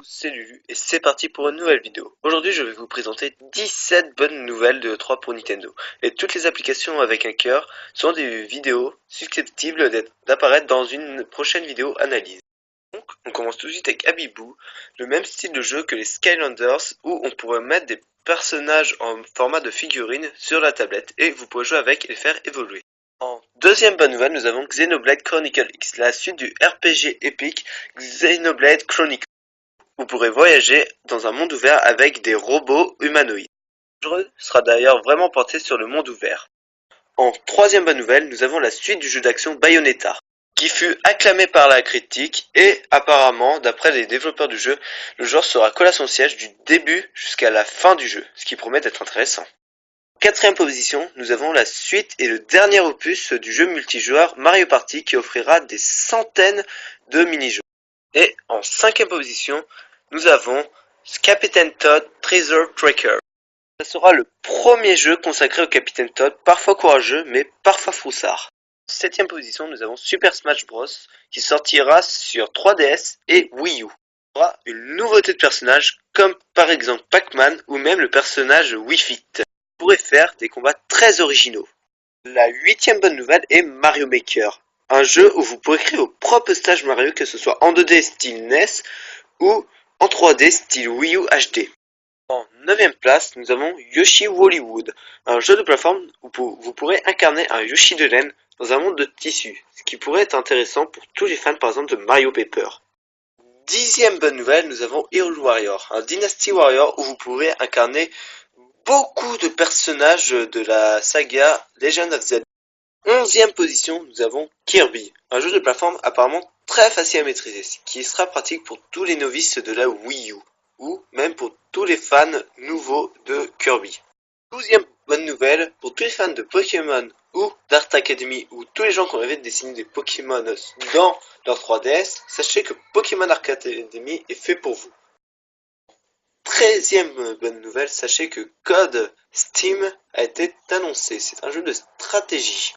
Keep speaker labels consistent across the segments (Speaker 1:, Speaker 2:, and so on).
Speaker 1: tous, c'est Lulu et c'est parti pour une nouvelle vidéo. Aujourd'hui je vais vous présenter 17 bonnes nouvelles de E3 pour Nintendo. Et toutes les applications avec un cœur sont des vidéos susceptibles d'apparaître dans une prochaine vidéo analyse. Donc on commence tout de suite avec Abibou, le même style de jeu que les Skylanders où on pourrait mettre des personnages en format de figurine sur la tablette et vous pourrez jouer avec et les faire évoluer. En deuxième bonne nouvelle, nous avons Xenoblade Chronicle X, la suite du RPG épique Xenoblade Chronicle. Vous pourrez voyager dans un monde ouvert avec des robots humanoïdes. Le jeu sera d'ailleurs vraiment porté sur le monde ouvert. En troisième bonne nouvelle, nous avons la suite du jeu d'action Bayonetta, qui fut acclamé par la critique et apparemment, d'après les développeurs du jeu, le genre sera collé à son siège du début jusqu'à la fin du jeu, ce qui promet d'être intéressant. En quatrième position, nous avons la suite et le dernier opus du jeu multijoueur Mario Party qui offrira des centaines de mini-jeux. Et en cinquième position, nous avons Captain Toad Treasure Tracker. Ce sera le premier jeu consacré au Capitaine Toad, parfois courageux mais parfois froussard. En septième position, nous avons Super Smash Bros qui sortira sur 3DS et Wii U. Il y aura une nouveauté de personnage comme par exemple Pac-Man ou même le personnage Wii Fit. Vous pourrez faire des combats très originaux. La huitième bonne nouvelle est Mario Maker, un jeu où vous pourrez créer vos propres stages Mario, que ce soit en 2D style NES ou en 3D style Wii U HD. En neuvième place, nous avons Yoshi Hollywood, un jeu de plateforme où vous pourrez incarner un Yoshi de laine dans un monde de tissu, ce qui pourrait être intéressant pour tous les fans par exemple de Mario Paper. Dixième bonne nouvelle, nous avons Hyrule Warrior, un Dynasty Warrior où vous pourrez incarner beaucoup de personnages de la saga Legend of Zelda. Onzième position, nous avons Kirby, un jeu de plateforme apparemment très facile à maîtriser, ce qui sera pratique pour tous les novices de la Wii U, ou même pour tous les fans nouveaux de Kirby. Douzième bonne nouvelle, pour tous les fans de Pokémon ou d'Art Academy, ou tous les gens qui ont rêvé de dessiner des Pokémon dans leur 3DS, sachez que Pokémon Art Academy est fait pour vous. Treizième bonne nouvelle, sachez que Code Steam a été annoncé, c'est un jeu de stratégie.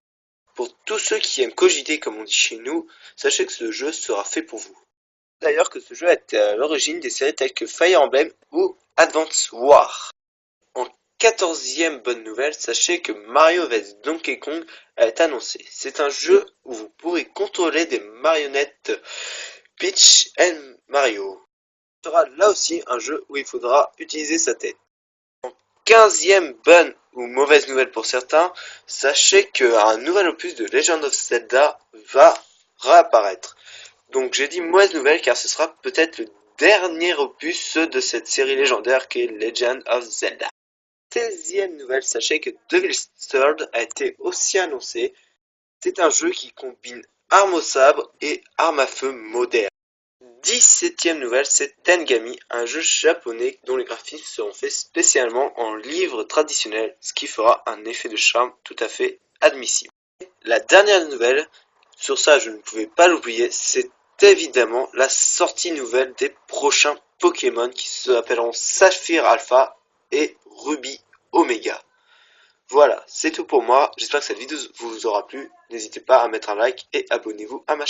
Speaker 1: Pour tous ceux qui aiment cogiter comme on dit chez nous, sachez que ce jeu sera fait pour vous. D'ailleurs que ce jeu a été à l'origine des séries telles que Fire Emblem ou Advance War. En quatorzième bonne nouvelle, sachez que Mario vs Donkey Kong a été annoncé. C'est un jeu où vous pourrez contrôler des marionnettes Peach et Mario. Ce sera là aussi un jeu où il faudra utiliser sa tête. Quinzième bonne ou mauvaise nouvelle pour certains, sachez qu'un nouvel opus de Legend of Zelda va réapparaître. Donc j'ai dit mauvaise nouvelle car ce sera peut-être le dernier opus de cette série légendaire qui est Legend of Zelda. 16e nouvelle, sachez que Devil's Third a été aussi annoncé. C'est un jeu qui combine armes au sabre et armes à feu modernes. 17e nouvelle, c'est Tengami, un jeu japonais dont les graphismes seront faits spécialement en livre traditionnel, ce qui fera un effet de charme tout à fait admissible. La dernière nouvelle, sur ça je ne pouvais pas l'oublier, c'est évidemment la sortie nouvelle des prochains Pokémon qui s'appelleront Saphir Alpha et Ruby Omega. Voilà, c'est tout pour moi, j'espère que cette vidéo vous aura plu, n'hésitez pas à mettre un like et abonnez-vous à ma chaîne.